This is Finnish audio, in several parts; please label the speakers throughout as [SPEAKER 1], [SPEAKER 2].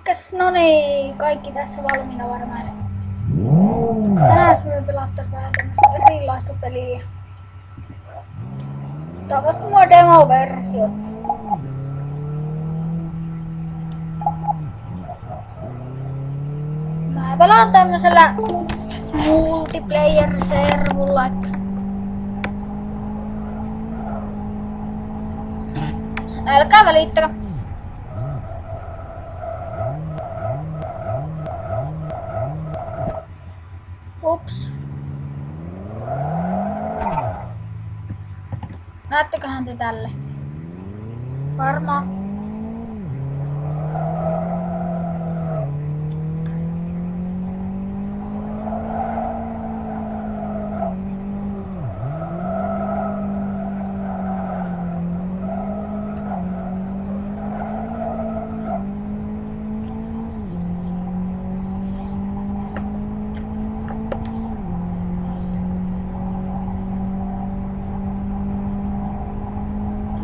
[SPEAKER 1] Elikkäs no niin, kaikki tässä valmiina varmaan. Tänään me pelattais vähän tämmöstä erilaista peliä. Tää on vasta mua demo-versiot. Mä pelaan tämmösellä multiplayer-servulla, että älkää välittäkö. Ups. Näetteköhän te tälle? Varmaan.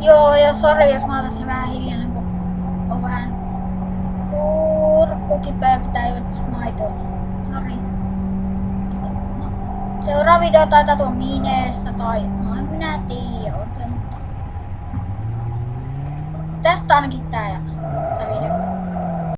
[SPEAKER 1] Joo, ja sori jos mä otan vähän hiljainen, kun on vähän kurkkukipeä, pitää juoda maitoa. Sori. No, seuraava video taitaa tuon Mineessä tai no en minä tiedä oikein, mutta tästä ainakin tää jakso.